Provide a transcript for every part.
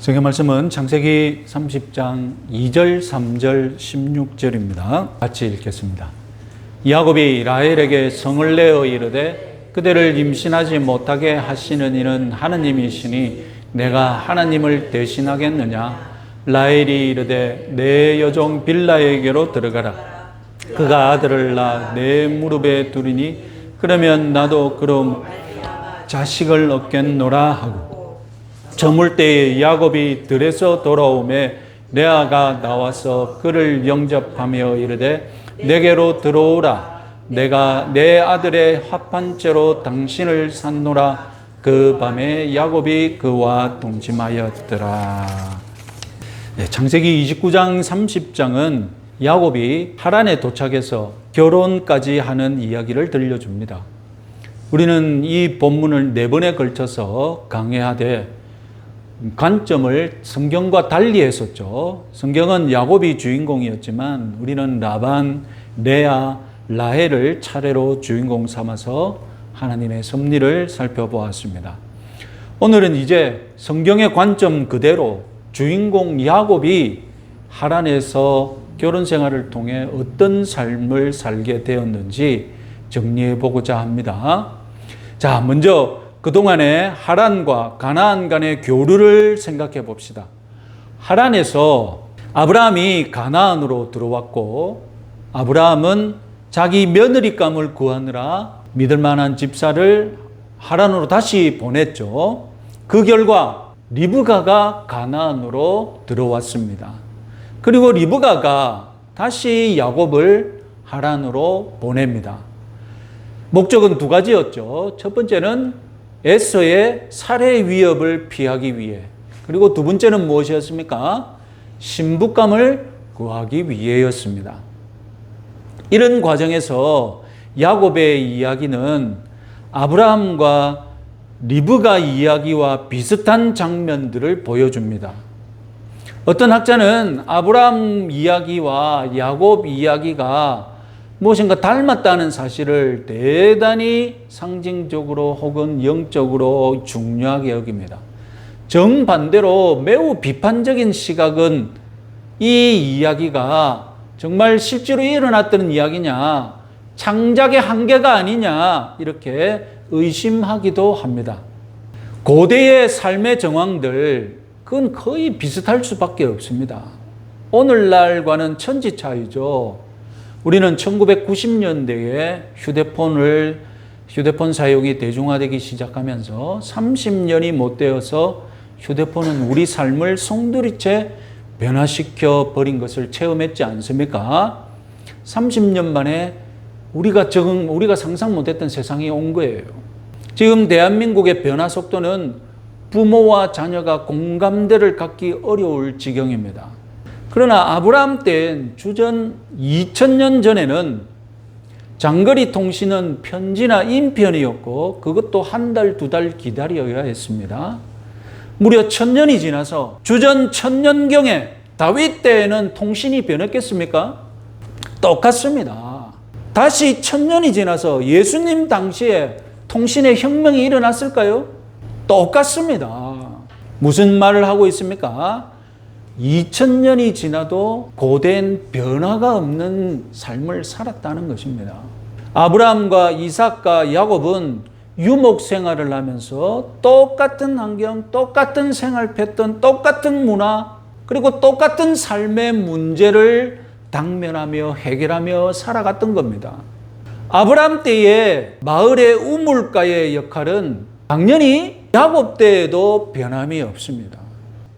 성경 말씀은 창세기 30장 2절, 3절, 16절입니다. 같이 읽겠습니다. 야곱이 라헬에게 성을 내어 이르되 그대를 임신하지 못하게 하시는 이는 하나님이시니 내가 하나님을 대신하겠느냐. 라헬이 이르되 내 여종 빌라에게로 들어가라. 그가 아들을 낳아 내 무릎에 두리니 그러면 나도 그럼 자식을 얻겠노라 하고 저물 때에 야곱이 들에서 돌아오매 레아가 나와서 그를 영접하며 이르되 내게로 들어오라. 내가 내 아들의 합판죄로 당신을 샀노라. 그 밤에 야곱이 그와 동침하였더라. 창세기 29장 30장은 야곱이 하란에 도착해서 결혼까지 하는 이야기를 들려줍니다. 우리는 이 본문을 4번에 걸쳐서 강해하되 관점을 성경과 달리 했었죠. 성경은 야곱이 주인공이었지만 우리는 라반, 레아, 라헬을 차례로 주인공 삼아서 하나님의 섭리를 살펴보았습니다. 오늘은 이제 성경의 관점 그대로 주인공 야곱이 하란에서 결혼 생활을 통해 어떤 삶을 살게 되었는지 정리해 보고자 합니다. 자, 먼저 그동안의 하란과 가나안 간의 교류를 생각해 봅시다. 하란에서 아브라함이 가나안으로 들어왔고 아브라함은 자기 며느리감을 구하느라 믿을 만한 집사를 하란으로 다시 보냈죠. 그 결과 리브가가 가나안으로 들어왔습니다. 그리고 리브가가 다시 야곱을 하란으로 보냅니다. 목적은 2가지였죠. 첫 번째는 에서의 살해 위협을 피하기 위해, 그리고 2번째는 무엇이었습니까? 신부감을 구하기 위해였습니다. 이런 과정에서 야곱의 이야기는 아브라함과 리브가 이야기와 비슷한 장면들을 보여줍니다. 어떤 학자는 아브라함 이야기와 야곱 이야기가 무엇인가 닮았다는 사실을 대단히 상징적으로 혹은 영적으로 중요하게 여깁니다. 정반대로 매우 비판적인 시각은 이 이야기가 정말 실제로 일어났던 이야기냐, 창작의 한계가 아니냐 이렇게 의심하기도 합니다. 고대의 삶의 정황들 그건 거의 비슷할 수밖에 없습니다. 오늘날과는 천지 차이죠. 우리는 1990년대에 휴대폰 사용이 대중화되기 시작하면서 30년이 못 되어서 휴대폰은 우리 삶을 송두리째 변화시켜 버린 것을 체험했지 않습니까? 30년 만에 우리가 상상 못했던 세상이 온 거예요. 지금 대한민국의 변화 속도는 부모와 자녀가 공감대를 갖기 어려울 지경입니다. 그러나 아브라함 때엔 주전 2000년 전에는 장거리 통신은 편지나 인편이었고 그것도 1달, 2달 기다려야 했습니다. 무려 1000년이 지나서 주전 1000년경에 다윗 때에는 통신이 변했겠습니까? 똑같습니다. 다시 1000년이 지나서 예수님 당시에 통신의 혁명이 일어났을까요? 똑같습니다. 무슨 말을 하고 있습니까? 2000년이 지나도 고된 변화가 없는 삶을 살았다는 것입니다. 아브라함과 이삭과 야곱은 유목 생활을 하면서 똑같은 환경, 똑같은 생활 패턴, 똑같은 문화, 그리고 똑같은 삶의 문제를 당면하며 해결하며 살아갔던 겁니다. 아브라함 때의 마을의 우물가의 역할은 당연히 야곱 때에도 변함이 없습니다.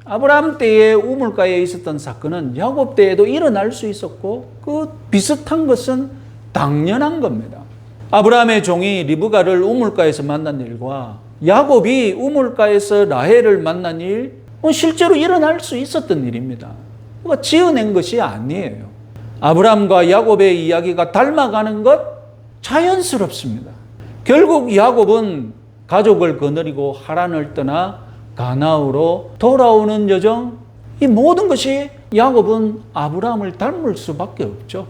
아브라함 때의 우물가에 있었던 사건은 야곱 때에도 일어날 수 있었고 그 비슷한 것은 당연한 겁니다. 아브라함의 종이 리브가를 우물가에서 만난 일과 야곱이 우물가에서 라헬을 만난 일 실제로 일어날 수 있었던 일입니다. 누가 지어낸 것이 아니에요. 아브라함과 야곱의 이야기가 닮아가는 것 자연스럽습니다. 결국 야곱은 가족을 거느리고 하란을 떠나 가나안으로 돌아오는 여정, 이 모든 것이 야곱은 아브라함을 닮을 수밖에 없죠.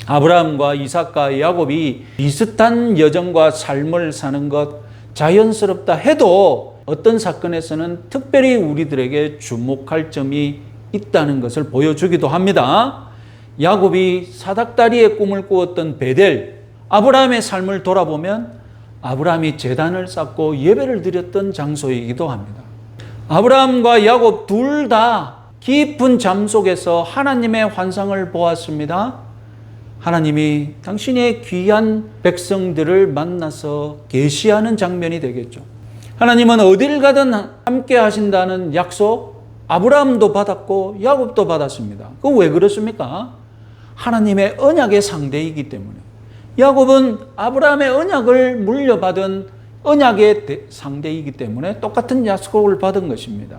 아브라함과 이삭과 야곱이 비슷한 여정과 삶을 사는 것 자연스럽다 해도 어떤 사건에서는 특별히 우리들에게 주목할 점이 있다는 것을 보여주기도 합니다. 야곱이 사닥다리의 꿈을 꾸었던 베델, 아브라함의 삶을 돌아보면 아브라함이 제단을 쌓고 예배를 드렸던 장소이기도 합니다. 아브라함과 야곱 둘 다 깊은 잠 속에서 하나님의 환상을 보았습니다. 하나님이 당신의 귀한 백성들을 만나서 계시하는 장면이 되겠죠. 하나님은 어딜 가든 함께 하신다는 약속 아브라함도 받았고 야곱도 받았습니다. 그거 왜 그렇습니까? 하나님의 언약의 상대이기 때문에. 야곱은 아브라함의 언약을 물려받은 언약의 상대이기 때문에 똑같은 약속을 받은 것입니다.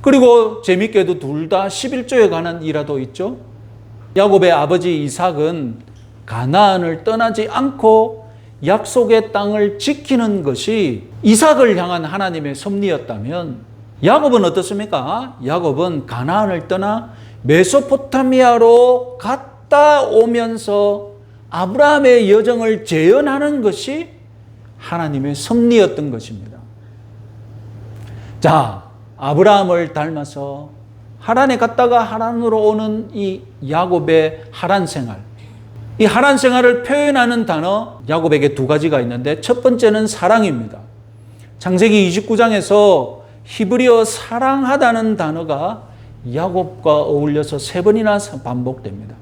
그리고 재밌게도 둘 다 11조에 관한 일화도 있죠. 야곱의 아버지 이삭은 가나안을 떠나지 않고 약속의 땅을 지키는 것이 이삭을 향한 하나님의 섭리였다면 야곱은 어떻습니까? 야곱은 가나안을 떠나 메소포타미아로 갔다 오면서 아브라함의 여정을 재현하는 것이 하나님의 섭리였던 것입니다. 자, 아브라함을 닮아서 하란에 갔다가 하란으로 오는 이 야곱의 하란 생활. 이 하란 생활을 표현하는 단어 야곱에게 두 가지가 있는데 첫 번째는 사랑입니다. 창세기 29장에서 히브리어 사랑하다는 단어가 야곱과 어울려서 3번이나 반복됩니다.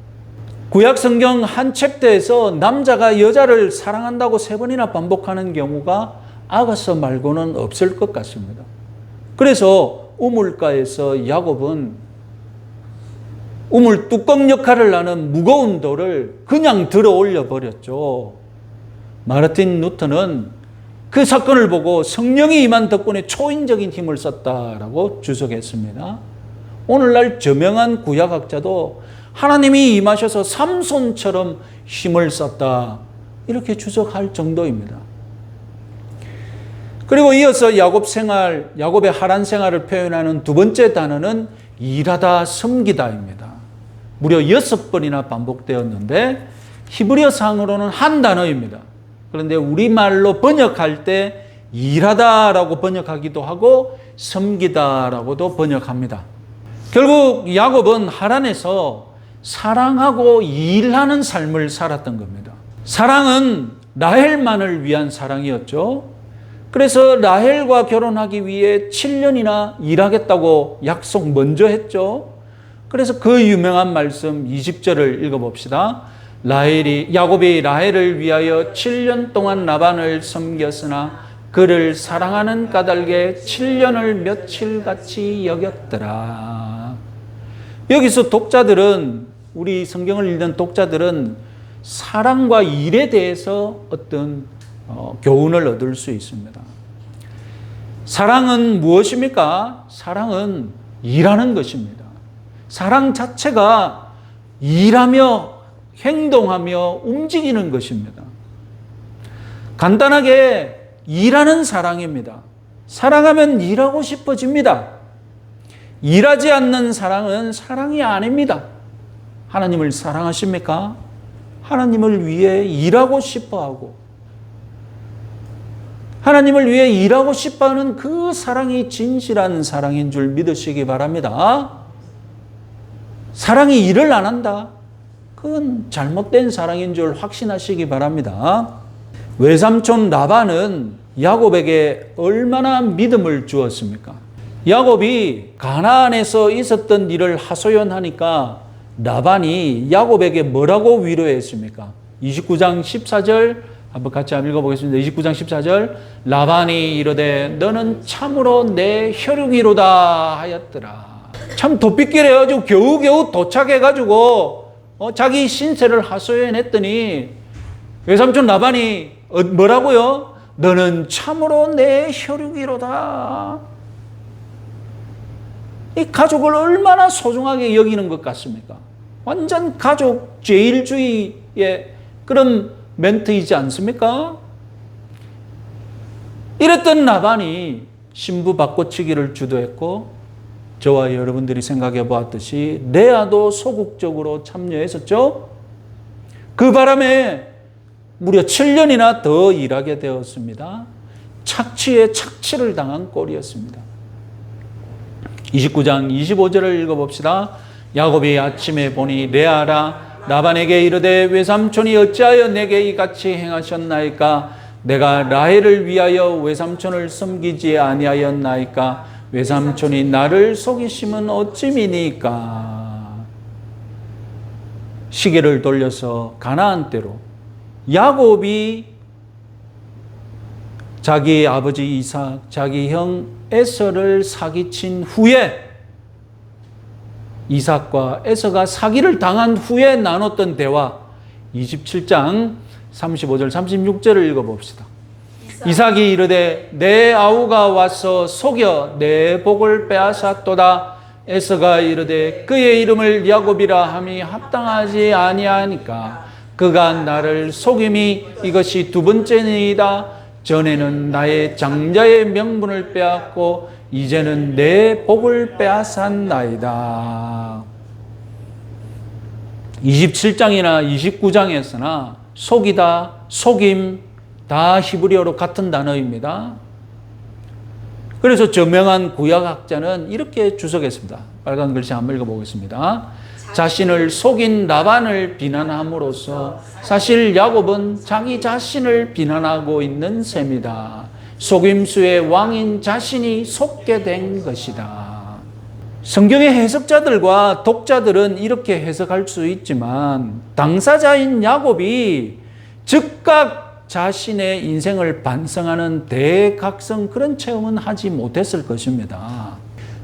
구약 성경 한 챕터에서 남자가 여자를 사랑한다고 3번이나 반복하는 경우가 아가서 말고는 없을 것 같습니다. 그래서 우물가에서 야곱은 우물 뚜껑 역할을 하는 무거운 돌을 그냥 들어 올려 버렸죠. 마르틴 루터는 그 사건을 보고 성령이 임한 덕분에 초인적인 힘을 썼다라고 주석했습니다. 오늘날 저명한 구약학자도 하나님이 임하셔서 삼손처럼 힘을 썼다 이렇게 주석할 정도입니다. 그리고 이어서 야곱의 하란 생활을 표현하는 두 번째 단어는 일하다, 섬기다입니다. 무려 6번이나 반복되었는데 히브리어상으로는 한 단어입니다. 그런데 우리말로 번역할 때 일하다라고 번역하기도 하고 섬기다라고도 번역합니다. 결국 야곱은 하란에서 사랑하고 일하는 삶을 살았던 겁니다. 사랑은 라헬만을 위한 사랑이었죠. 그래서 라헬과 결혼하기 위해 7년이나 일하겠다고 약속 먼저 했죠. 그래서 그 유명한 말씀 20절을 읽어봅시다. 야곱이 라헬을 위하여 7년 동안 라반을 섬겼으나 그를 사랑하는 까닭에 7년을 며칠같이 여겼더라. 여기서 독자들은, 우리 성경을 읽는 독자들은 사랑과 일에 대해서 어떤 교훈을 얻을 수 있습니다. 사랑은 무엇입니까? 사랑은 일하는 것입니다. 사랑 자체가 일하며 행동하며 움직이는 것입니다. 간단하게 일하는 사랑입니다. 사랑하면 일하고 싶어집니다. 일하지 않는 사랑은 사랑이 아닙니다. 하나님을 사랑하십니까? 하나님을 위해 일하고 싶어하고 하나님을 위해 일하고 싶어하는 그 사랑이 진실한 사랑인 줄 믿으시기 바랍니다. 사랑이 일을 안 한다. 그건 잘못된 사랑인 줄 확신하시기 바랍니다. 외삼촌 라반은 야곱에게 얼마나 믿음을 주었습니까? 야곱이 가나안에서 있었던 일을 하소연하니까 라반이 야곱에게 뭐라고 위로했습니까? 29장 14절 한번 같이 읽어보겠습니다. 29장 14절 라반이 이르되 너는 참으로 내 혈육이로다 하였더라. 참 도피길 해가지고 겨우겨우 도착해가지고 자기 신세를 하소연했더니 외삼촌 라반이 뭐라고요? 너는 참으로 내 혈육이로다. 이 가족을 얼마나 소중하게 여기는 것 같습니까? 완전 가족 제일주의의 그런 멘트이지 않습니까? 이랬던 라반이 신부 바꿔치기를 주도했고 저와 여러분들이 생각해 보았듯이 레아도 소극적으로 참여했었죠. 그 바람에 무려 7년이나 더 일하게 되었습니다. 착취에 착취를 당한 꼴이었습니다. 29장 25절을 읽어봅시다. 야곱이 아침에 보니 레아라 라반에게 이르되 외삼촌이 어찌하여 내게 이같이 행하셨나이까? 내가 라헬을 위하여 외삼촌을 섬기지 아니하였나이까? 외삼촌이 나를 속이심은 어찌미니까? 시계를 돌려서 가나안 때로 야곱이 자기 아버지 이삭, 자기 형 에서를 사기친 후에 이삭과 에서가 사기를 당한 후에 나눴던 대화 27장 35절 36절을 읽어봅시다. 이삭이 이르되 내 아우가 와서 속여 내 복을 빼앗았도다. 에서가 이르되 그의 이름을 야곱이라 함이 합당하지 아니하니까 그가 나를 속임이 이것이 두 번째니이다. 전에는 나의 장자의 명분을 빼앗고 이제는 내 복을 빼앗았나이다. 27장이나 29장에서나 속이다, 속임 다 히브리어로 같은 단어입니다. 그래서 저명한 구약학자는 이렇게 주석했습니다. 빨간 글씨 한번 읽어보겠습니다. 자신을 속인 라반을 비난함으로써 사실 야곱은 자기 자신을 비난하고 있는 셈이다. 속임수의 왕인 자신이 속게 된 것이다. 성경의 해석자들과 독자들은 이렇게 해석할 수 있지만 당사자인 야곱이 즉각 자신의 인생을 반성하는 대각성 그런 체험은 하지 못했을 것입니다.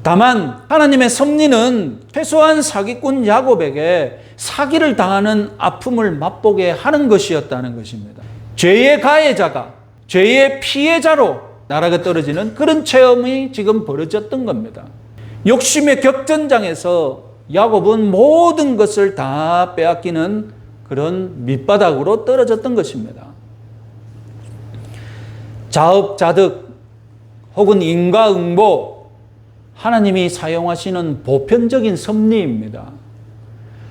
다만 하나님의 섭리는 최소한 사기꾼 야곱에게 사기를 당하는 아픔을 맛보게 하는 것이었다는 것입니다. 죄의 가해자가 죄의 피해자로 나락에 떨어지는 그런 체험이 지금 벌어졌던 겁니다. 욕심의 격전장에서 야곱은 모든 것을 다 빼앗기는 그런 밑바닥으로 떨어졌던 것입니다. 자업자득 혹은 인과응보, 하나님이 사용하시는 보편적인 섭리입니다.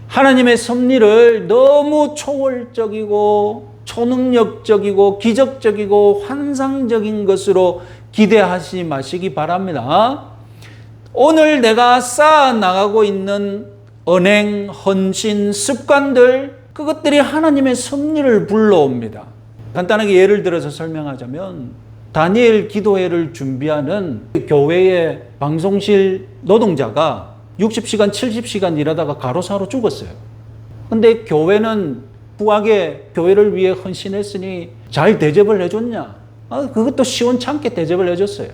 하나님의 섭리를 너무 초월적이고 초능력적이고 기적적이고 환상적인 것으로 기대하지 마시기 바랍니다. 오늘 내가 쌓아나가고 있는 언행, 헌신, 습관들, 그것들이 하나님의 섭리를 불러옵니다. 간단하게 예를 들어서 설명하자면 다니엘 기도회를 준비하는 교회의 방송실 노동자가 60시간, 70시간 일하다가 가로사로 죽었어요. 근데 교회는 후하게 교회를 위해 헌신했으니 잘 대접을 해줬냐? 그것도 시원찮게 대접을 해줬어요.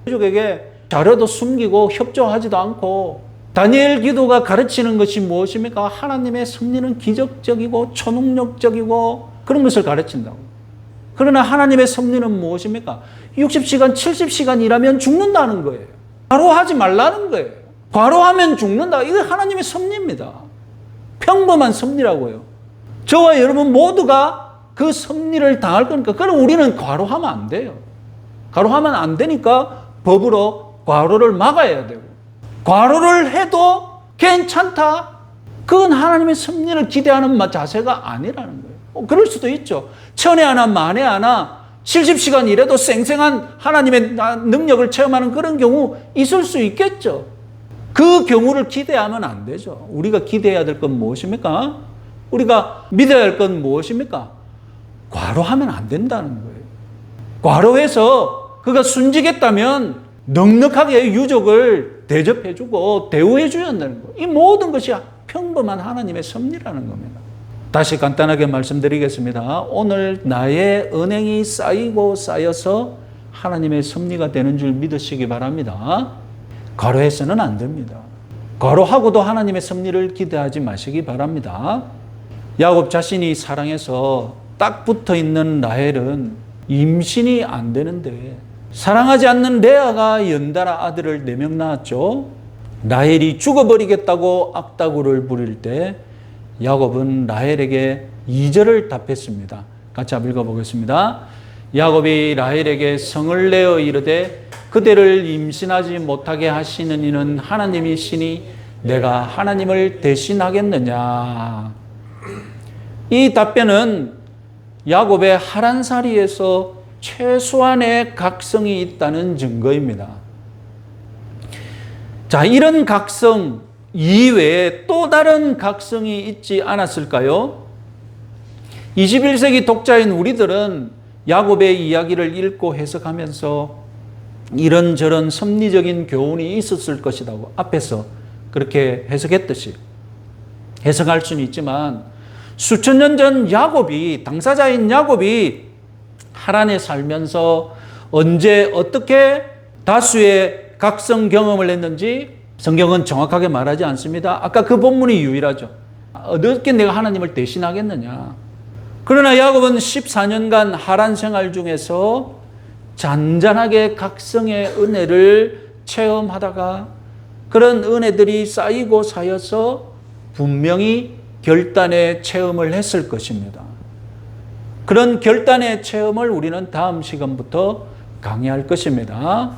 가족에게 자료도 숨기고 협조하지도 않고 다니엘 기도가 가르치는 것이 무엇입니까? 하나님의 섭리는 기적적이고 초능력적이고 그런 것을 가르친다고. 그러나 하나님의 섭리는 무엇입니까? 60시간, 70시간 일하면 죽는다는 거예요. 과로하지 말라는 거예요. 과로하면 죽는다. 이거 하나님의 섭리입니다. 평범한 섭리라고요. 저와 여러분 모두가 그 섭리를 당할 거니까 그럼 우리는 과로하면 안 돼요. 과로하면 안 되니까 법으로 과로를 막아야 되고 과로를 해도 괜찮다. 그건 하나님의 섭리를 기대하는 자세가 아니라는 거예요. 그럴 수도 있죠. 천에 하나 만에 하나 70시간 일해도 쌩쌩한 하나님의 능력을 체험하는 그런 경우 있을 수 있겠죠. 그 경우를 기대하면 안 되죠. 우리가 기대해야 될 건 무엇입니까? 우리가 믿어야 할 건 무엇입니까? 과로하면 안 된다는 거예요. 과로해서 그가 순직했다면 넉넉하게 유족을 대접해주고 대우해줘야 한다는 거예요. 이 모든 것이 평범한 하나님의 섭리라는 겁니다. 다시 간단하게 말씀드리겠습니다. 오늘 나의 은행이 쌓이고 쌓여서 하나님의 섭리가 되는 줄 믿으시기 바랍니다. 과로해서는 안 됩니다. 과로하고도 하나님의 섭리를 기대하지 마시기 바랍니다. 야곱 자신이 사랑해서 딱 붙어있는 라헬은 임신이 안 되는데 사랑하지 않는 레아가 연달아 아들을 4명 낳았죠. 라헬이 죽어버리겠다고 악다구를 부릴 때 야곱은 라헬에게 2절을 답했습니다. 같이 한번 읽어보겠습니다. 야곱이 라헬에게 성을 내어 이르되 그대를 임신하지 못하게 하시는 이는 하나님이시니 내가 하나님을 대신하겠느냐. 이 답변은 야곱의 하란살이에서 최소한의 각성이 있다는 증거입니다. 자, 이런 각성 이외에 또 다른 각성이 있지 않았을까요? 21세기 독자인 우리들은 야곱의 이야기를 읽고 해석하면서 이런저런 섭리적인 교훈이 있었을 것이라고 앞에서 그렇게 해석했듯이 해석할 수는 있지만, 수천 년 전 야곱이, 당사자인 야곱이 하란에 살면서 언제 어떻게 다수의 각성 경험을 했는지 성경은 정확하게 말하지 않습니다. 아까 그 본문이 유일하죠. 어떻게 내가 하나님을 대신하겠느냐. 그러나 야곱은 14년간 하란 생활 중에서 잔잔하게 각성의 은혜를 체험하다가 그런 은혜들이 쌓이고 쌓여서 분명히 결단의 체험을 했을 것입니다. 그런 결단의 체험을 우리는 다음 시간부터 강의할 것입니다.